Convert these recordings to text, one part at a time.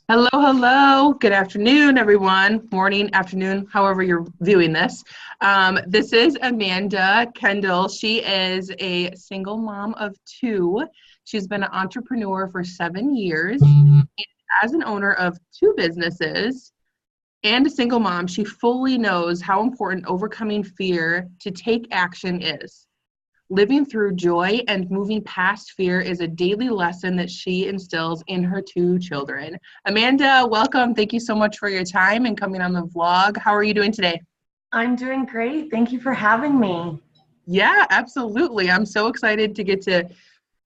Hello, hello. Good afternoon, everyone. Morning, afternoon, however you're viewing this. This is Amanda Kendall. She is a single mom of two. She's been an entrepreneur for 7 years. And as an owner of two businesses and a single mom, she fully knows how important overcoming fear to take action is. Living through joy and moving past fear is a daily lesson that she instills in her two children. Amanda, welcome. Thank you so much for your time and coming on the vlog. How are you doing today? I'm doing great. Thank you for having me. Yeah, absolutely. I'm so excited to get to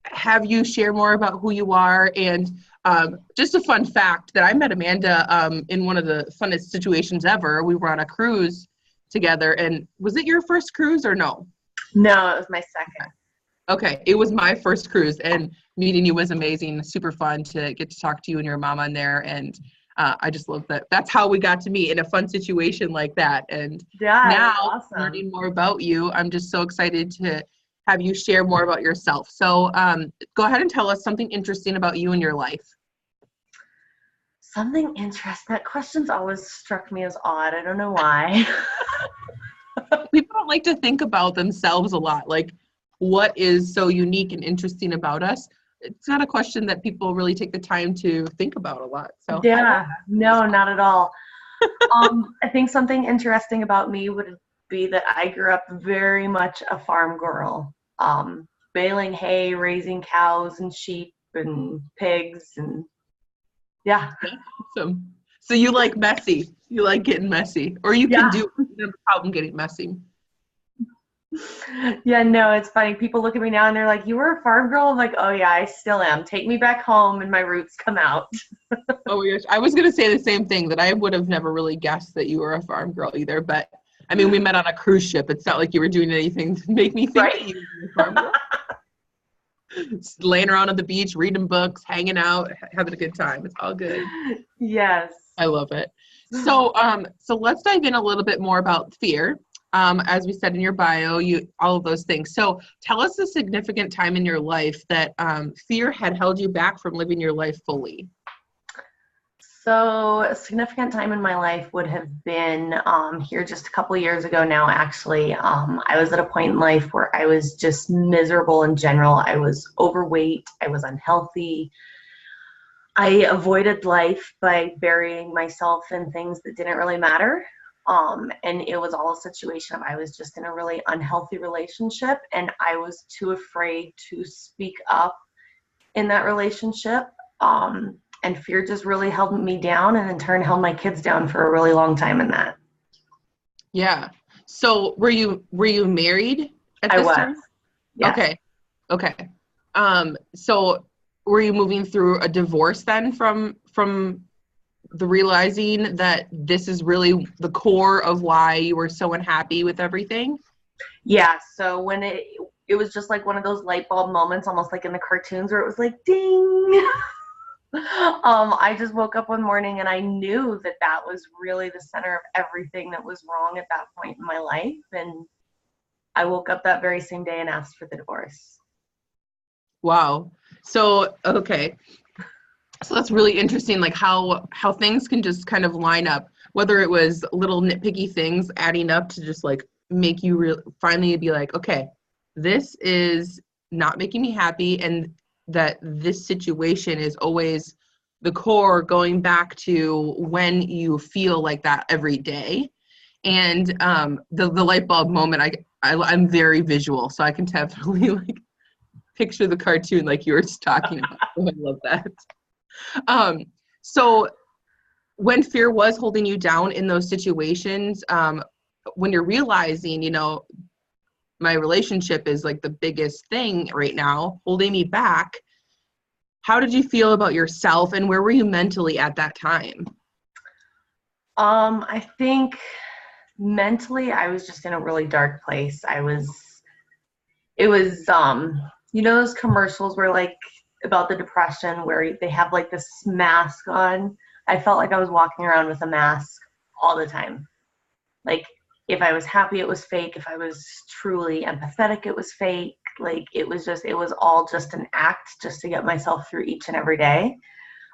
have you share more about who you are. And just a fun fact that I met Amanda in one of the funnest situations ever. We were on a cruise together. And was it your first cruise or no? No, it was my second. Okay, it was my first cruise, and meeting you was amazing. Super fun to get to talk to you and your mom on there, and I just love that. That's how we got to meet in a fun situation like that. And Yeah, it was now, awesome. learning more about you, I'm just so excited to have you share more about yourself. So go ahead and tell us something interesting about you and your life. Something interesting. That question's always struck me as odd. I don't know why. People don't like to think about themselves a lot. Like, what is so unique and interesting about us? It's not a question that people really take the time to think about a lot. So Yeah, no, not at all. I think something interesting about me would be that I grew up very much a farm girl, baling hay, raising cows and sheep and pigs, and yeah. awesome. So you like messy. You like getting messy, or you can do no problem getting messy. Yeah, no, it's funny. People look at me now and they're like, "You were a farm girl?" I'm like, "Oh yeah, I still am. Take me back home and my roots come out." Oh my gosh, I was gonna say the same thing, that I would have never really guessed that you were a farm girl either. But I mean, we met on a cruise ship. It's not like you were doing anything to make me think that you were a farm girl. Just laying around on the beach, reading books, hanging out, having a good time. It's all good. Yes. I love it. So, so let's dive in a little bit more about fear. As we said in your bio, all of those things. So, tell us a significant time in your life that fear had held you back from living your life fully. So a significant time in my life would have been here just a couple years ago now, actually. I was at a point in life where I was just miserable in general. I was overweight. I was unhealthy. I avoided life by burying myself in things that didn't really matter. And it was all a situation of I was just in a really unhealthy relationship, and I was too afraid to speak up in that relationship. And fear just really held me down, and in turn held my kids down for a really long time in that. Yeah. So, were you married at I this was. time? Yes. Okay. So were you moving through a divorce then from the realizing that this is really the core of why you were so unhappy with everything? Yeah. So when it was just like one of those light bulb moments, almost like in the cartoons, where it was like ding. I just woke up one morning and I knew that that was really the center of everything that was wrong at that point in my life. And I woke up that very same day and asked for the divorce. Wow. So, okay. So that's really interesting, like how things can just kind of line up, whether it was little nitpicky things adding up to just like make you finally be like, okay, this is not making me happy, and that this situation is always the core, going back to when you feel like that every day. And the light bulb moment, I'm very visual, so I can definitely like picture the cartoon like you were just talking about. Oh, I love that. So when fear was holding you down in those situations, when you're realizing, my relationship is like the biggest thing right now, holding me back, how did you feel about yourself, and where were you mentally at that time? I think mentally I was just in a really dark place. It was those commercials where like about the depression where they have like this mask on. I felt like I was walking around with a mask all the time. Like if I was happy, it was fake. If I was truly empathetic, it was fake. Like it was all just an act just to get myself through each and every day.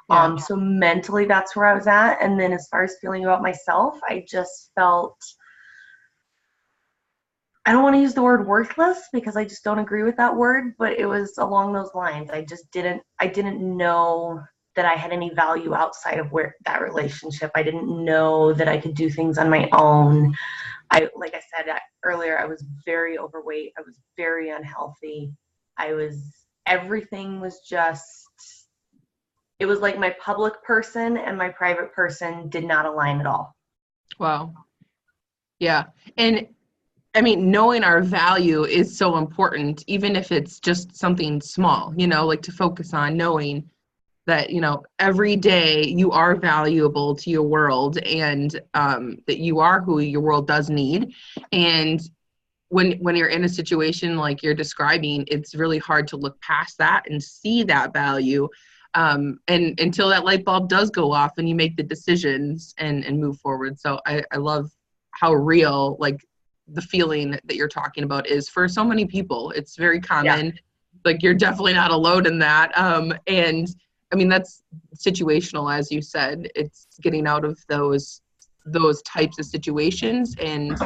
Yeah. So mentally, that's where I was at. And then as far as feeling about myself, I just felt, I don't want to use the word worthless because I just don't agree with that word, but it was along those lines. I didn't know that I had any value outside of where that relationship. I didn't know that I could do things on my own. Like I said earlier, I was very overweight. I was very unhealthy. Everything was just, it was like my public person and my private person did not align at all. Wow. Yeah. And I mean, knowing our value is so important, even if it's just something small, like to focus on knowing that, every day you are valuable to your world, and that you are who your world does need. And when you're in a situation like you're describing, it's really hard to look past that and see that value. And until that light bulb does go off and you make the decisions and move forward. So I love how real, like, the feeling that you're talking about is for so many people. It's very common. Yeah. Like, you're definitely not alone in that. And I mean, that's situational, as you said. It's getting out of those types of situations and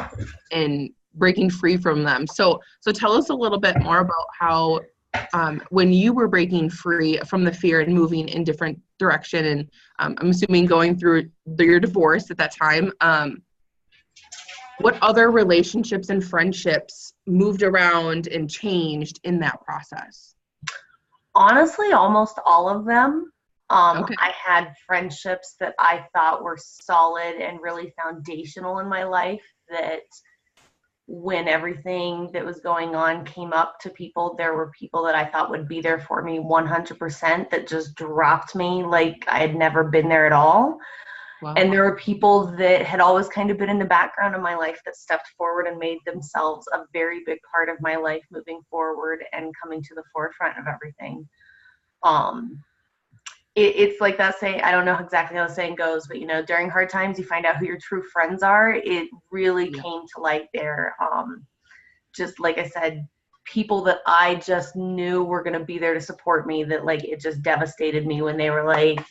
breaking free from them. So tell us a little bit more about how, when you were breaking free from the fear and moving in different direction, and I'm assuming going through your divorce at that time, what other relationships and friendships moved around and changed in that process? Honestly, almost all of them. Okay. I had friendships that I thought were solid and really foundational in my life, that when everything that was going on came up to people, there were people that I thought would be there for me 100% that just dropped me like I had never been there at all. Wow. And there were people that had always kind of been in the background of my life that stepped forward and made themselves a very big part of my life moving forward and coming to the forefront of everything. It's like that saying, I don't know exactly how the saying goes, but during hard times, you find out who your true friends are. It really came to light there. Just like I said, people that I just knew were going to be there to support me, that like, it just devastated me when they were like,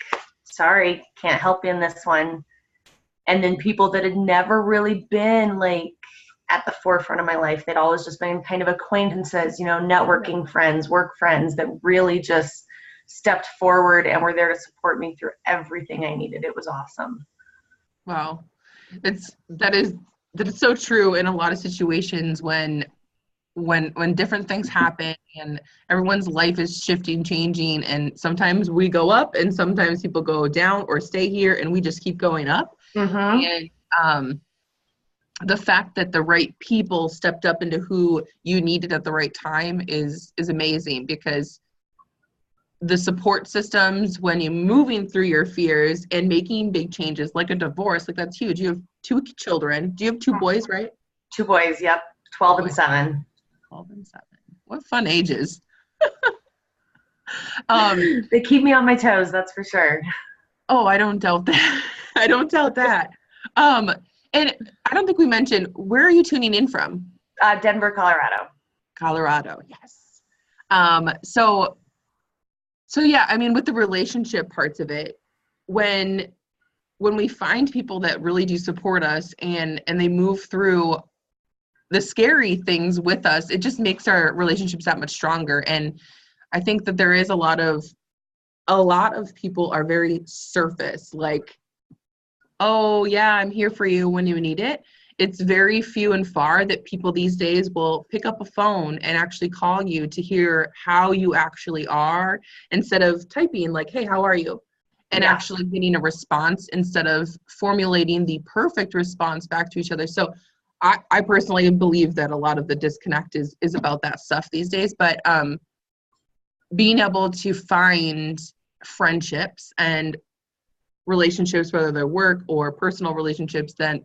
sorry, can't help you in this one. And then people that had never really been like at the forefront of my life, they'd always just been kind of acquaintances, networking friends, work friends that really just stepped forward and were there to support me through everything I needed. It was awesome. Wow. That is so true in a lot of situations when different things happen and everyone's life is shifting, changing, and sometimes we go up and sometimes people go down or stay here and we just keep going up. Mm-hmm. And the fact that the right people stepped up into who you needed at the right time is amazing, because the support systems when you're moving through your fears and making big changes like a divorce, like that's huge. You have 2 children. Do you have 2 boys, right? 2 boys, yep. 12 and 7. 12 and 7. What fun ages. They keep me on my toes, that's for sure. Oh, I don't doubt that. I don't doubt that. And I don't think we mentioned, where are you tuning in from? Denver, Colorado. Colorado, yes. So yeah, I mean, with the relationship parts of it, when we find people that really do support us and they move through the scary things with us, it just makes our relationships that much stronger. And I think that there is a lot of people are very surface, like, oh yeah, I'm here for you when you need it. It's very few and far that people these days will pick up a phone and actually call you to hear how you actually are, instead of typing like, hey, how are you? And actually getting a response instead of formulating the perfect response back to each other. So I personally believe that a lot of the disconnect is about that stuff these days. But being able to find friendships and relationships, whether they're work or personal relationships, that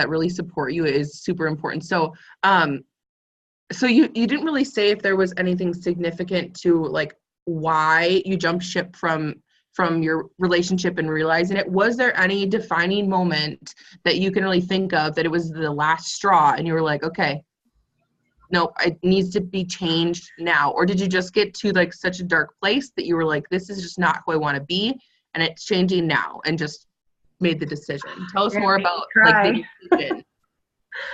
really support you is super important. So so you didn't really say if there was anything significant to like why you jumped ship from your relationship and realizing it. Was there any defining moment that you can really think of that it was the last straw and you were like, okay, no, it needs to be changed now? Or did you just get to like such a dark place that you were like, this is just not who I want to be, and it's changing now and just made the decision. Tell us You're more gonna make about me like cry. the decision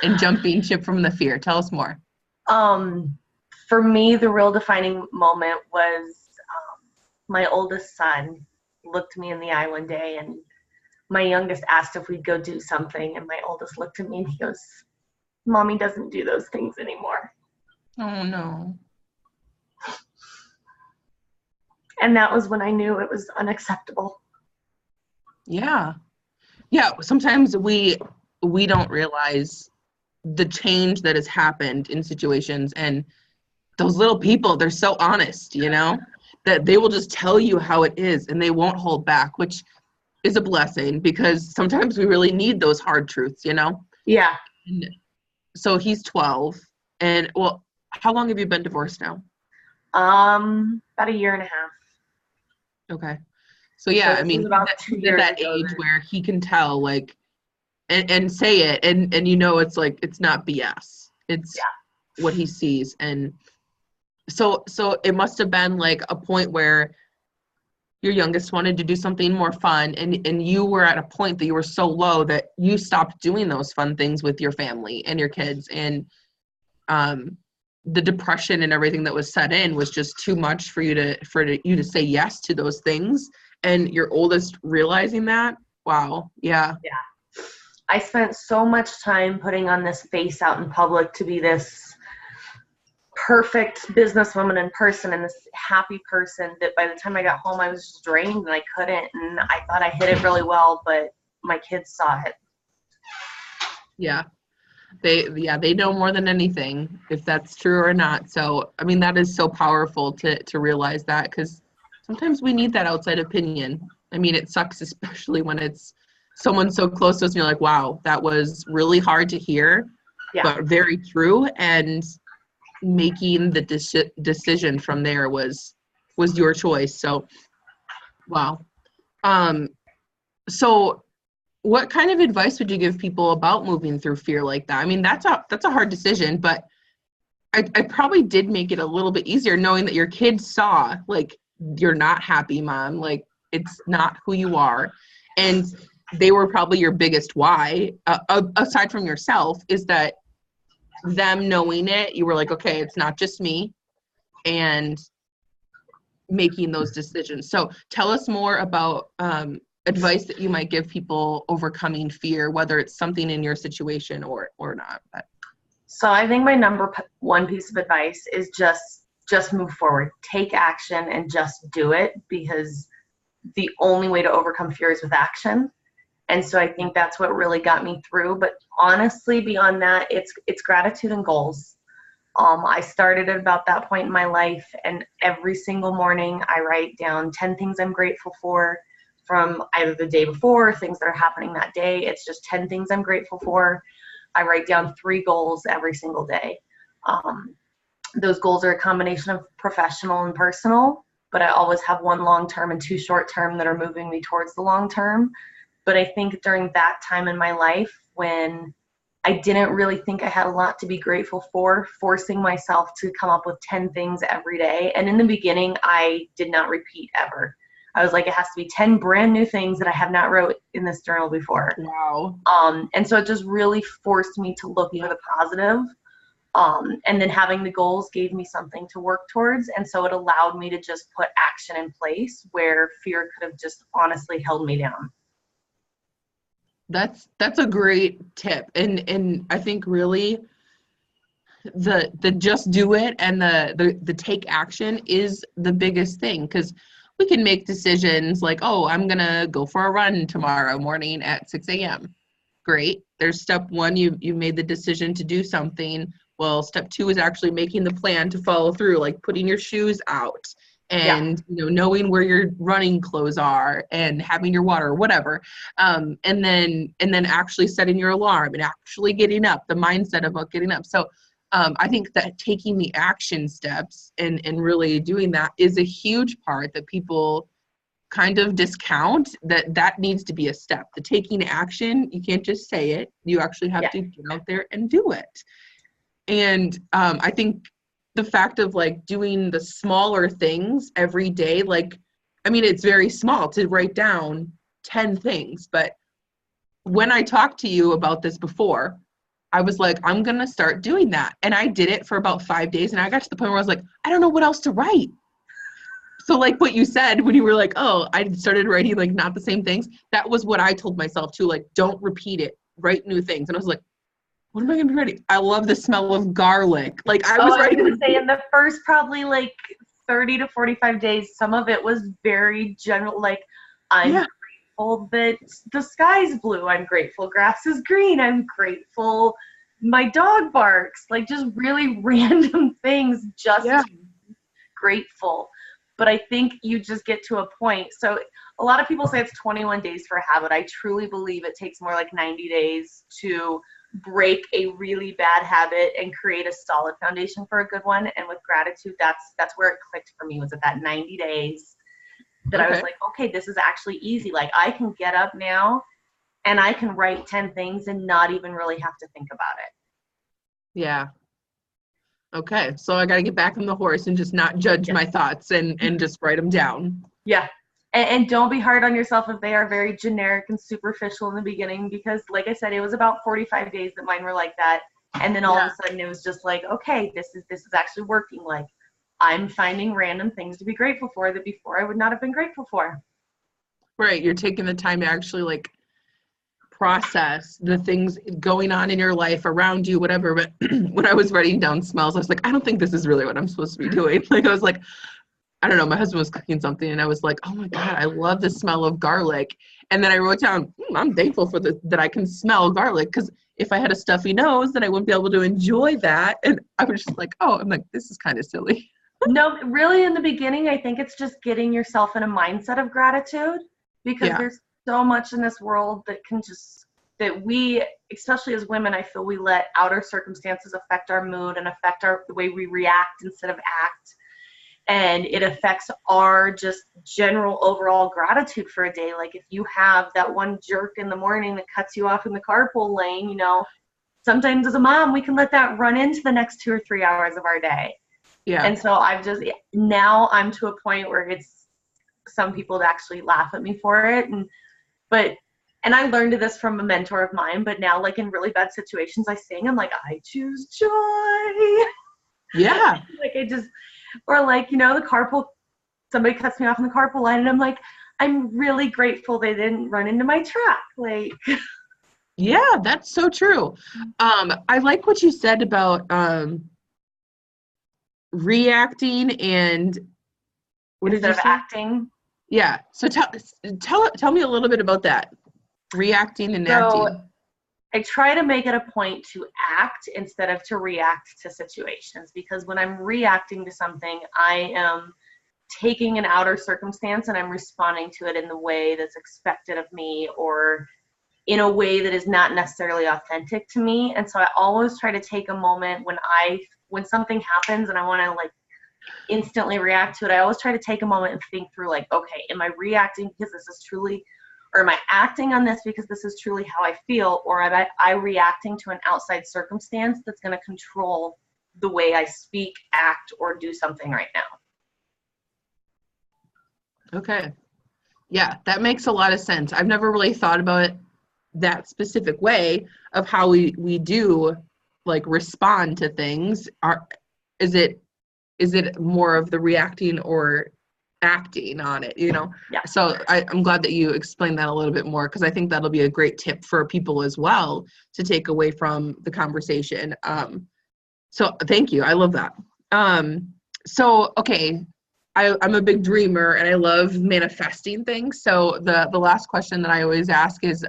and jumping ship from the fear. Tell us more. For me, the real defining moment was my oldest son looked me in the eye one day, and my youngest asked if we'd go do something, and my oldest looked at me and he goes, "Mommy doesn't do those things anymore." Oh no. And that was when I knew it was unacceptable. Yeah. Yeah. Sometimes we don't realize the change that has happened in situations, and those little people, they're so honest, you know, that they will just tell you how it is and they won't hold back, which is a blessing because sometimes we really need those hard truths, you know? Yeah. And so he's 12, and well, how long have you been divorced now? About a year and a half. Okay. So yeah, So I this was mean, about 2 he's at years that ago age then. where he can tell, like, and say it, and you know, it's like, it's not BS. It's what he sees. And so it must have been like a point where your youngest wanted to do something more fun, and you were at a point that you were so low that you stopped doing those fun things with your family and your kids, and the depression and everything that was set in was just too much for you to say yes to those things, and your oldest realizing that. Wow. Yeah. Yeah. I spent so much time putting on this face out in public to be this perfect businesswoman in person and this happy person that by the time I got home, I was just drained and I couldn't. And I thought I hid it really well, but my kids saw it. Yeah. They know more than anything, if that's true or not. So, I mean, that is so powerful to realize that, because sometimes we need that outside opinion. I mean, it sucks, especially when it's someone so close to us and you're like, wow, that was really hard to hear, Yeah. but very true. And making the decision from there was your choice. So, wow. So what kind of advice would you give people about moving through fear like that? I mean, that's a hard decision, but I probably did make it a little bit easier knowing that your kids saw, like, you're not happy, mom, like, it's not who you are. And they were probably your biggest why, aside from yourself, is that them knowing it, you were like, okay, it's not just me, and making those decisions. So tell us more about advice that you might give people overcoming fear, whether it's something in your situation or not. But. So I think my number one piece of advice is just move forward, take action, and just do it, because the only way to overcome fear is with action. And so I think that's what really got me through. But honestly, beyond that, it's gratitude and goals. I started at about that point in my life, and every single morning I write down 10 things I'm grateful for from either the day before or things that are happening that day. It's just 10 things I'm grateful for. I write down 3 goals every single day. Those goals are a combination of professional and personal, but I always have 1 long-term and 2 short-term that are moving me towards the long-term. But I think during that time in my life when I didn't really think I had a lot to be grateful for, forcing myself to come up with 10 things every day. And in the beginning, I did not repeat ever. I was like, it has to be 10 brand new things that I have not wrote in this journal before. Wow. And so it just really forced me to look for the positive. And then having the goals gave me something to work towards. And so it allowed me to just put action in place where fear could have just honestly held me down. That's a great tip. And I think really the just do it and the take action is the biggest thing, because we can make decisions like, oh, I'm gonna go for a run tomorrow morning at 6 a.m. Great. There's step 1, you made the decision to do something. Well, step 2 is actually making the plan to follow through, like putting your shoes out and knowing where your running clothes are and having your water or whatever. And then actually setting your alarm and actually getting up, the mindset about getting up. So I think that taking the action steps and really doing that is a huge part that people kind of discount, that needs to be a step. The taking action, you can't just say it. You actually have to get out there and do it. And I think the fact of like doing the smaller things every day, like I mean, it's very small to write down 10 things, but when I talked to you about this before, I was like, I'm going to start doing that. And I did it for about 5 days. And I got to the point where I was like, I don't know what else to write. So like what you said when you were like, oh, I started writing like not the same things. That was what I told myself too. Like, don't repeat it, write new things. And I was like, what am I going to be writing? I love the smell of garlic. Like I was writing. I was going to say in the first probably like 30 to 45 days, some of it was very general. Like I'm grateful that the sky's blue. I'm grateful grass is green. I'm grateful my dog barks. Like just really random things, just grateful. But I think you just get to a point. So a lot of people say it's 21 days for a habit. I truly believe it takes more like 90 days to break a really bad habit and create a solid foundation for a good one. And with gratitude, that's where it clicked for me, was at that 90 days that I was like, okay, this is actually easy. Like I can get up now and I can write 10 things and not even really have to think about it. Yeah. Okay. So I got to get back on the horse and just not judge my thoughts and just write them down. Yeah. And don't be hard on yourself if they are very generic and superficial in the beginning, because like I said, it was about 45 days that mine were like that. And then all of a sudden it was just like, okay, this is actually working. Like I'm finding random things to be grateful for that before I would not have been grateful for. Right. You're taking the time to actually like process the things going on in your life around you, whatever. But when I was writing down smells, I was like, I don't think this is really what I'm supposed to be doing. Like I was like, I don't know, my husband was cooking something and I was like, oh my God, I love the smell of garlic. And then I wrote down, I'm thankful for that I can smell garlic, because if I had a stuffy nose, then I wouldn't be able to enjoy that. And I was just like, oh, I'm like, this is kind of silly. No, really in the beginning, I think it's just getting yourself in a mindset of gratitude, because there's so much in this world that we, especially as women, I feel we let outer circumstances affect our mood and affect the way we react instead of act. And it affects our just general overall gratitude for a day. Like if you have that one jerk in the morning that cuts you off in the carpool lane, you know, sometimes as a mom, we can let that run into the next 2 or 3 hours of our day. Yeah. And so now I'm to a point where it's some people actually laugh at me for it. And I learned this from a mentor of mine, but now like in really bad situations, I sing, I'm like, I choose joy. Yeah. Or like, you know, somebody cuts me off in the carpool line and I'm like, I'm really grateful they didn't run into my truck. Like, yeah, that's so true. I like what you said about reacting and instead of acting. Yeah. So tell me a little bit about that. Reacting and acting. I try to make it a point to act instead of to react to situations, because when I'm reacting to something, I am taking an outer circumstance and I'm responding to it in the way that's expected of me, or in a way that is not necessarily authentic to me. And so I always try to take a moment when something happens and I want to like instantly react to it. I always try to take a moment and think through like, okay, am I reacting because this is truly, or am I acting on this because this is truly how I feel, or am I reacting to an outside circumstance that's going to control the way I speak, act, or do something right now? Okay. Yeah, that makes a lot of sense. I've never really thought about it that specific way of how we do like respond to things. Is it more of the reacting or acting on it, you know? Yeah. So I'm glad that you explained that a little bit more, because I think that'll be a great tip for people as well to take away from the conversation. So thank you. I love that. So, okay. I'm a big dreamer and I love manifesting things. So the last question that I always ask is,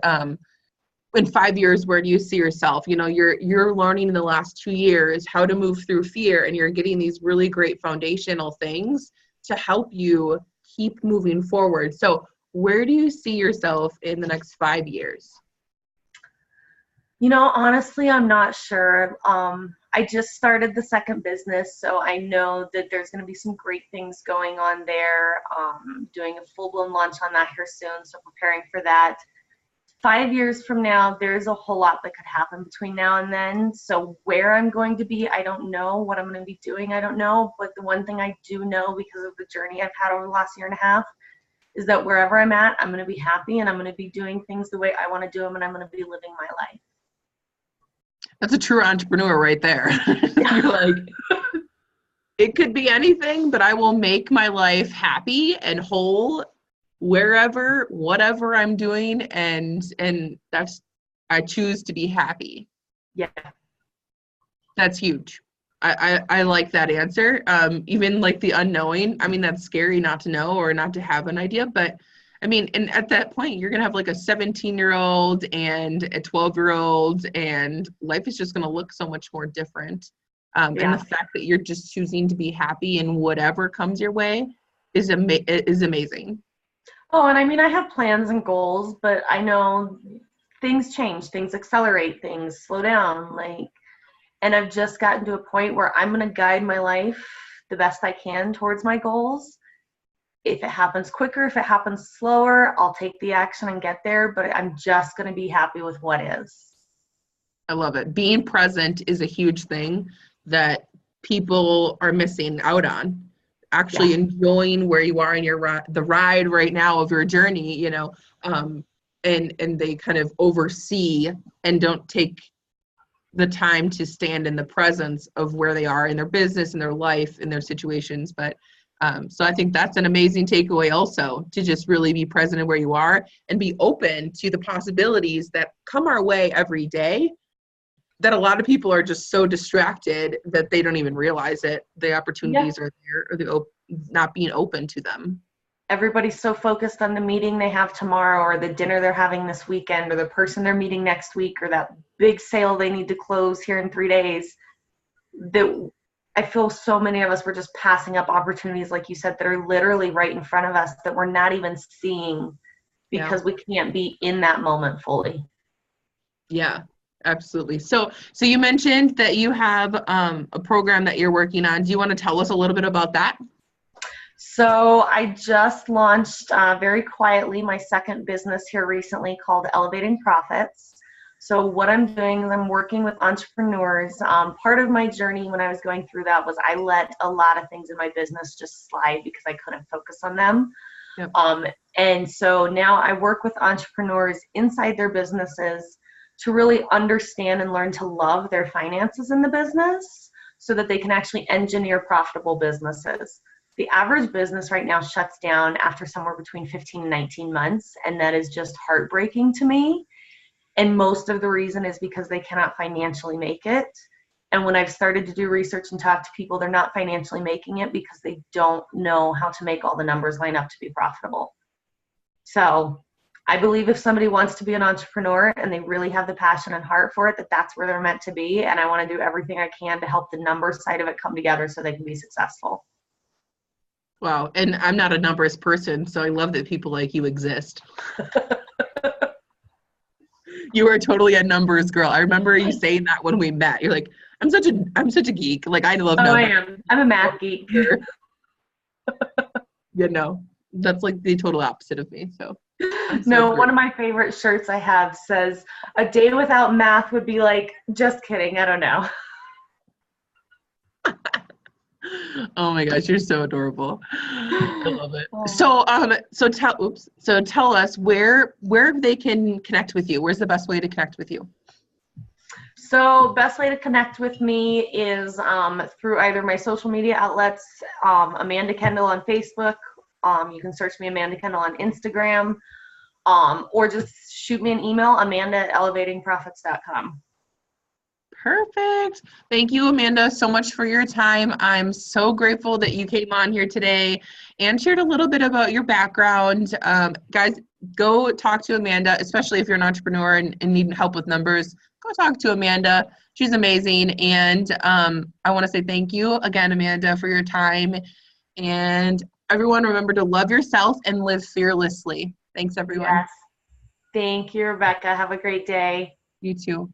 in 5 years, where do you see yourself? You know, you're learning in the last 2 years how to move through fear, and you're getting these really great foundational things to help you keep moving forward. So where do you see yourself in the next 5 years? You know, honestly, I'm not sure. I just started the second business, so I know that there's going to be some great things going on there. Doing a full-blown launch on that here soon, so preparing for that. 5 years from now, there's a whole lot that could happen between now and then. So where I'm going to be, I don't know. What I'm going to be doing, I don't know. But the one thing I do know, because of the journey I've had over the last year and a half, is that wherever I'm at, I'm going to be happy and I'm going to be doing things the way I want to do them and I'm going to be living my life. That's a true entrepreneur right there. You're like, it could be anything, but I will make my life happy and whole wherever, whatever I'm doing. And I choose to be happy. Yeah. That's huge. I like that answer. Even like the unknowing. I mean, that's scary not to know or not to have an idea, but I mean, and at that point, you're going to have like a 17-year-old and a 12-year-old, and life is just going to look so much more different. And the fact that you're just choosing to be happy in whatever comes your way is amazing. Oh, and I mean, I have plans and goals, but I know things change, things accelerate, things slow down, and I've just gotten to a point where I'm going to guide my life the best I can towards my goals. If it happens quicker, if it happens slower, I'll take the action and get there, but I'm just going to be happy with what is. I love it. Being present is a huge thing that people are missing out on. Actually enjoying where you are in the ride right now of your journey, and they kind of oversee and don't take the time to stand in the presence of where they are in their business, in their life, in their situations. But so I think that's an amazing takeaway also, to just really be present in where you are and be open to the possibilities that come our way every day, that a lot of people are just so distracted that they don't even realize it. The opportunities are there, or they're not being open to them. Everybody's so focused on the meeting they have tomorrow, or the dinner they're having this weekend, or the person they're meeting next week, or that big sale they need to close here in 3 days, that I feel so many of us were just passing up opportunities, like you said, that are literally right in front of us that we're not even seeing because we can't be in that moment fully. Yeah, absolutely. So you mentioned that you have a program that you're working on. Do you want to tell us a little bit about that? So I just launched very quietly my second business here recently called Elevating Profits. So what I'm doing is I'm working with entrepreneurs. Part of my journey when I was going through that was I let a lot of things in my business just slide because I couldn't focus on them. Yep. And so now I work with entrepreneurs inside their businesses to really understand and learn to love their finances in the business so that they can actually engineer profitable businesses. The average business right now shuts down after somewhere between 15 and 19 months, and that is just heartbreaking to me. And most of the reason is because they cannot financially make it. And when I've started to do research and talk to people, they're not financially making it because they don't know how to make all the numbers line up to be profitable. So I believe if somebody wants to be an entrepreneur and they really have the passion and heart for it, that's where they're meant to be. And I want to do everything I can to help the numbers side of it come together so they can be successful. Wow. And I'm not a numbers person, so I love that people like you exist. You are totally a numbers girl. I remember you saying that when we met. You're like, I'm such a geek. Like, I love numbers. I am. I'm a math geek. That's like the total opposite of me. So one of my favorite shirts I have says, "A day without math would be like," just kidding. I don't know. Oh my gosh, you're so adorable. I love it. So tell us where they can connect with you. Where's the best way to connect with you? So best way to connect with me is through either my social media outlets, Amanda Kendall on Facebook. You can search me Amanda Kendall on Instagram, or just shoot me an email, amanda@elevatingprofits.com. Perfect. Thank you, Amanda, so much for your time. I'm so grateful that you came on here today and shared a little bit about your background. Guys, go talk to Amanda, especially if you're an entrepreneur and need help with numbers. Go talk to Amanda. She's amazing. And I want to say thank you again, Amanda, for your time. And everyone, remember to love yourself and live fearlessly. Thanks, everyone. Yes. Thank you, Rebecca. Have a great day. You too.